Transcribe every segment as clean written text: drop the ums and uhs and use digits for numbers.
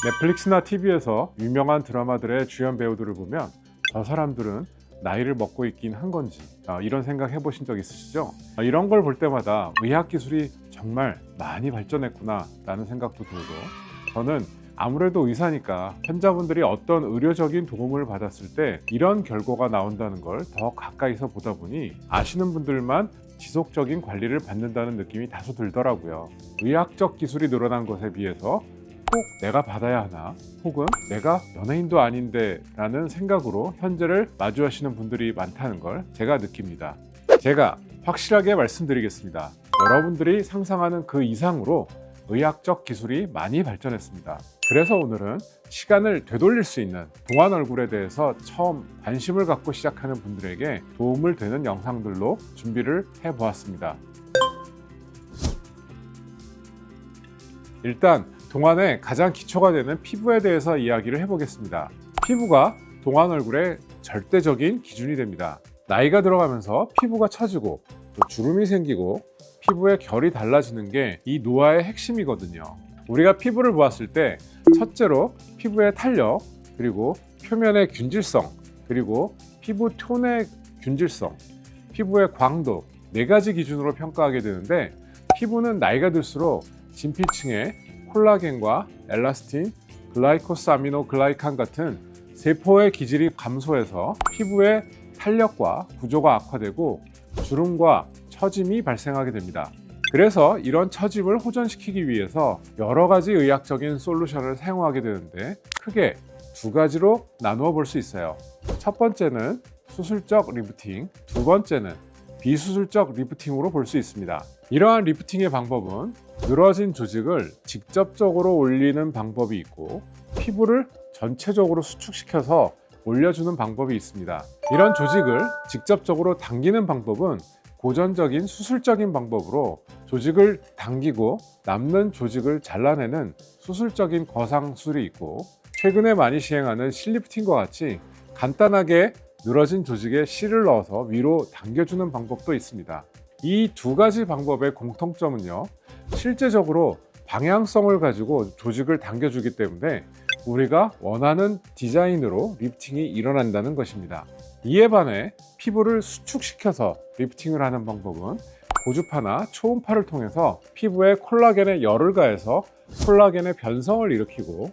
넷플릭스나 TV에서 유명한 드라마들의 주연 배우들을 보면 저 사람들은 나이를 먹고 있긴 한 건지 이런 생각 해보신 적 있으시죠? 이런 걸 볼 때마다 의학기술이 정말 많이 발전했구나 라는 생각도 들고, 저는 아무래도 의사니까 환자분들이 어떤 의료적인 도움을 받았을 때 이런 결과가 나온다는 걸 더 가까이서 보다 보니 아시는 분들만 지속적인 관리를 받는다는 느낌이 다소 들더라고요. 의학적 기술이 늘어난 것에 비해서 꼭 내가 받아야 하나, 혹은 내가 연예인도 아닌데 라는 생각으로 현재를 마주하시는 분들이 많다는 걸 제가 느낍니다. 제가 확실하게 말씀드리겠습니다. 여러분들이 상상하는 그 이상으로 의학적 기술이 많이 발전했습니다. 그래서 오늘은 시간을 되돌릴 수 있는 동안 얼굴에 대해서 처음 관심을 갖고 시작하는 분들에게 도움을 되는 영상들로 준비를 해보았습니다. 일단 동안의 가장 기초가 되는 피부에 대해서 이야기를 해보겠습니다. 피부가 동안 얼굴의 절대적인 기준이 됩니다. 나이가 들어가면서 피부가 처지고 또 주름이 생기고 피부의 결이 달라지는 게 이 노화의 핵심이거든요. 우리가 피부를 보았을 때 첫째로 피부의 탄력, 그리고 표면의 균질성, 그리고 피부 톤의 균질성, 피부의 광도, 네 가지 기준으로 평가하게 되는데, 피부는 나이가 들수록 진피층에 콜라겐과 엘라스틴, 글라이코사미노글라이칸 같은 세포의 기질이 감소해서 피부의 탄력과 구조가 악화되고 주름과 처짐이 발생하게 됩니다. 그래서 이런 처짐을 호전시키기 위해서 여러 가지 의학적인 솔루션을 사용하게 되는데, 크게 두 가지로 나누어 볼 수 있어요. 첫 번째는 수술적 리프팅, 두 번째는 비수술적 리프팅으로 볼 수 있습니다. 이러한 리프팅의 방법은 늘어진 조직을 직접적으로 올리는 방법이 있고, 피부를 전체적으로 수축시켜서 올려주는 방법이 있습니다. 이런 조직을 직접적으로 당기는 방법은 고전적인 수술적인 방법으로 조직을 당기고 남는 조직을 잘라내는 수술적인 거상술이 있고, 최근에 많이 시행하는 실리프팅과 같이 간단하게 늘어진 조직에 실을 넣어서 위로 당겨주는 방법도 있습니다. 이 두 가지 방법의 공통점은요, 실제적으로 방향성을 가지고 조직을 당겨주기 때문에 우리가 원하는 디자인으로 리프팅이 일어난다는 것입니다. 이에 반해 피부를 수축시켜서 리프팅을 하는 방법은 고주파나 초음파를 통해서 피부에 콜라겐에 열을 가해서 콜라겐의 변성을 일으키고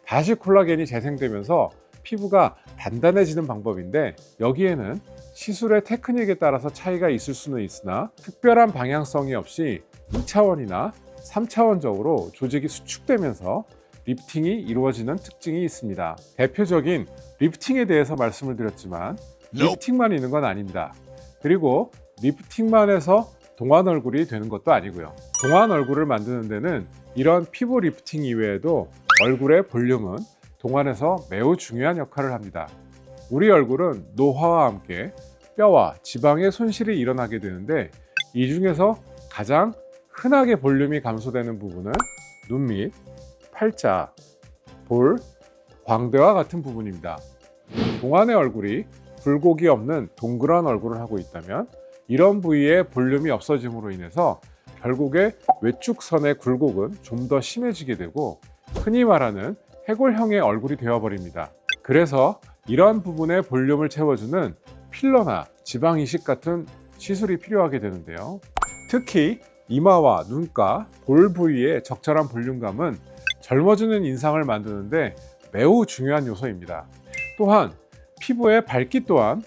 다시 콜라겐이 재생되면서 피부가 단단해지는 방법인데, 여기에는 시술의 테크닉에 따라서 차이가 있을 수는 있으나 특별한 방향성이 없이 2차원이나 3차원적으로 조직이 수축되면서 리프팅이 이루어지는 특징이 있습니다. 대표적인 리프팅에 대해서 말씀을 드렸지만 리프팅만 있는 건 아닙니다. 그리고 리프팅만 해서 동안 얼굴이 되는 것도 아니고요. 동안 얼굴을 만드는 데는 이런 피부 리프팅 이외에도 얼굴의 볼륨은 동안에서 매우 중요한 역할을 합니다. 우리 얼굴은 노화와 함께 뼈와 지방의 손실이 일어나게 되는데, 이 중에서 가장 흔하게 볼륨이 감소되는 부분은 눈 밑, 팔자, 볼, 광대와 같은 부분입니다. 동안의 얼굴이 굴곡이 없는 동그란 얼굴을 하고 있다면 이런 부위에 볼륨이 없어짐으로 인해서 결국에 외축선의 굴곡은 좀 더 심해지게 되고 흔히 말하는 해골형의 얼굴이 되어버립니다. 그래서 이런 부분에 볼륨을 채워주는 필러나 지방 이식 같은 시술이 필요하게 되는데요. 특히 이마와 눈가, 볼 부위의 적절한 볼륨감은 젊어지는 인상을 만드는데 매우 중요한 요소입니다. 또한 피부의 밝기 또한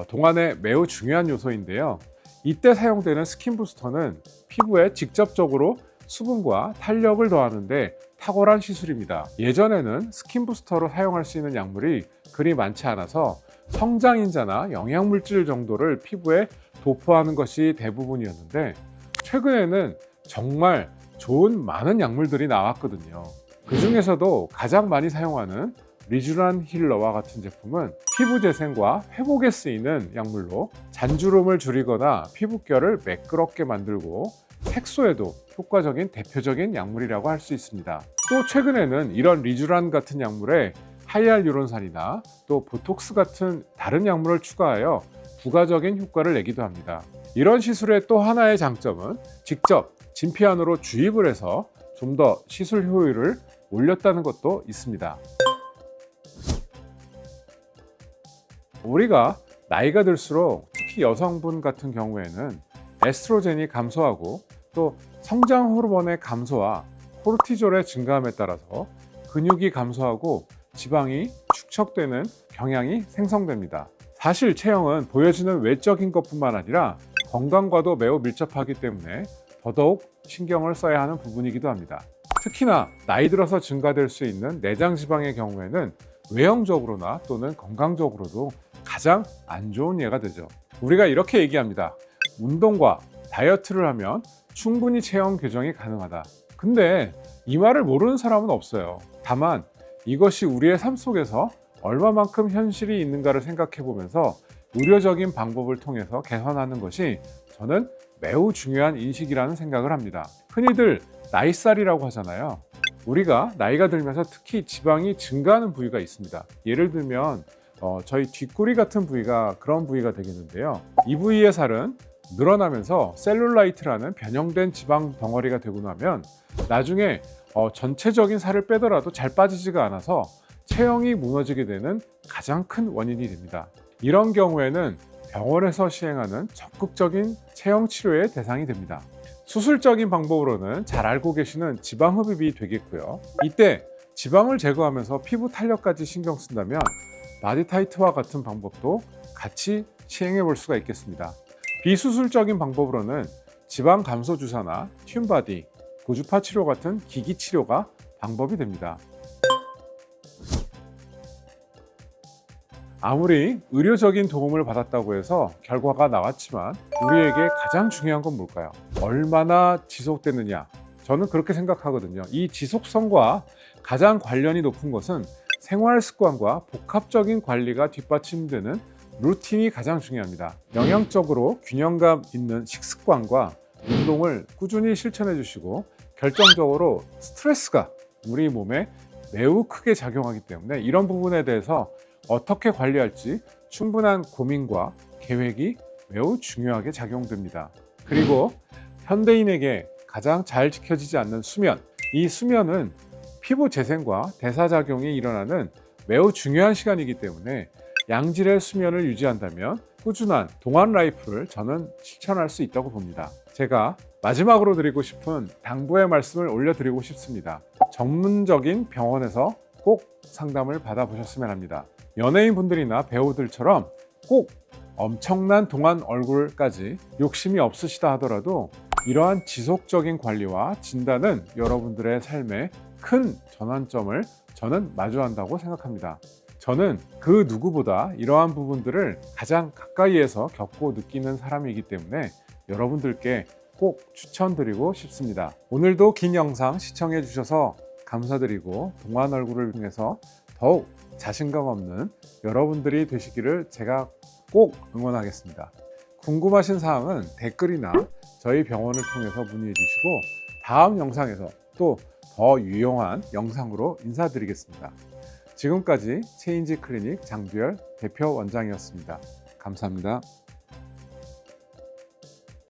동안에 매우 중요한 요소인데요. 이때 사용되는 스킨 부스터는 피부에 직접적으로 수분과 탄력을 더하는데 탁월한 시술입니다. 예전에는 스킨 부스터로 사용할 수 있는 약물이 그리 많지 않아서 성장인자나 영양물질 정도를 피부에 도포하는 것이 대부분이었는데, 최근에는 정말 좋은 많은 약물들이 나왔거든요. 그 중에서도 가장 많이 사용하는 리쥬란 힐러와 같은 제품은 피부 재생과 회복에 쓰이는 약물로 잔주름을 줄이거나 피부결을 매끄럽게 만들고 색소에도 효과적인 대표적인 약물이라고 할 수 있습니다. 또 최근에는 이런 리쥬란 같은 약물에 하이알루론산이나 또 보톡스 같은 다른 약물을 추가하여 부가적인 효과를 내기도 합니다. 이런 시술의 또 하나의 장점은 직접 진피 안으로 주입을 해서 좀 더 시술 효율을 올렸다는 것도 있습니다. 우리가 나이가 들수록 특히 여성분 같은 경우에는 에스트로겐이 감소하고 또 성장 호르몬의 감소와 코르티졸의 증가함에 따라서 근육이 감소하고 지방이 축적되는 경향이 생성됩니다. 사실 체형은 보여지는 외적인 것뿐만 아니라 건강과도 매우 밀접하기 때문에 더더욱 신경을 써야 하는 부분이기도 합니다. 특히나 나이 들어서 증가될 수 있는 내장 지방의 경우에는 외형적으로나 또는 건강적으로도 가장 안 좋은 예가 되죠. 우리가 이렇게 얘기합니다. 운동과 다이어트를 하면 충분히 체형 교정이 가능하다. 근데 이 말을 모르는 사람은 없어요. 다만 이것이 우리의 삶 속에서 얼마만큼 현실이 있는가를 생각해 보면서 의료적인 방법을 통해서 개선하는 것이 저는 매우 중요한 인식이라는 생각을 합니다. 흔히들 나이살이라고 하잖아요. 우리가 나이가 들면서 특히 지방이 증가하는 부위가 있습니다. 예를 들면 저희 뒷구리 같은 부위가 그런 부위가 되겠는데요. 이 부위의 살은 늘어나면서 셀룰라이트라는 변형된 지방 덩어리가 되고 나면 나중에 전체적인 살을 빼더라도 잘 빠지지가 않아서 체형이 무너지게 되는 가장 큰 원인이 됩니다. 이런 경우에는 병원에서 시행하는 적극적인 체형 치료의 대상이 됩니다. 수술적인 방법으로는 잘 알고 계시는 지방 흡입이 되겠고요. 이때 지방을 제거하면서 피부 탄력까지 신경 쓴다면 바디타이트와 같은 방법도 같이 시행해 볼 수가 있겠습니다. 비수술적인 방법으로는 지방 감소 주사나 튠바디, 고주파 치료 같은 기기 치료가 방법이 됩니다. 아무리 의료적인 도움을 받았다고 해서 결과가 나왔지만 우리에게 가장 중요한 건 뭘까요? 얼마나 지속되느냐? 저는 그렇게 생각하거든요. 이 지속성과 가장 관련이 높은 것은 생활 습관과 복합적인 관리가 뒷받침되는 루틴이 가장 중요합니다. 영양적으로 균형감 있는 식습관과 운동을 꾸준히 실천해 주시고 결정적으로 스트레스가 우리 몸에 매우 크게 작용하기 때문에 이런 부분에 대해서 어떻게 관리할지 충분한 고민과 계획이 매우 중요하게 작용됩니다. 그리고 현대인에게 가장 잘 지켜지지 않는 수면, 이 수면은 피부 재생과 대사작용이 일어나는 매우 중요한 시간이기 때문에 양질의 수면을 유지한다면 꾸준한 동안 라이프를 저는 실천할 수 있다고 봅니다. 제가 마지막으로 드리고 싶은 당부의 말씀을 올려드리고 싶습니다. 전문적인 병원에서 꼭 상담을 받아보셨으면 합니다. 연예인분들이나 배우들처럼 꼭 엄청난 동안 얼굴까지 욕심이 없으시다 하더라도 이러한 지속적인 관리와 진단은 여러분들의 삶에 큰 전환점을 저는 마주한다고 생각합니다. 저는 그 누구보다 이러한 부분들을 가장 가까이에서 겪고 느끼는 사람이기 때문에 여러분들께 꼭 추천드리고 싶습니다. 오늘도 긴 영상 시청해 주셔서 감사드리고 동안 얼굴을 통해서 더욱 자신감 없는 여러분들이 되시기를 제가 꼭 응원하겠습니다. 궁금하신 사항은 댓글이나 저희 병원을 통해서 문의해 주시고 다음 영상에서 또 더 유용한 영상으로 인사드리겠습니다. 지금까지 체인지 클리닉 장두열 대표 원장이었습니다. 감사합니다.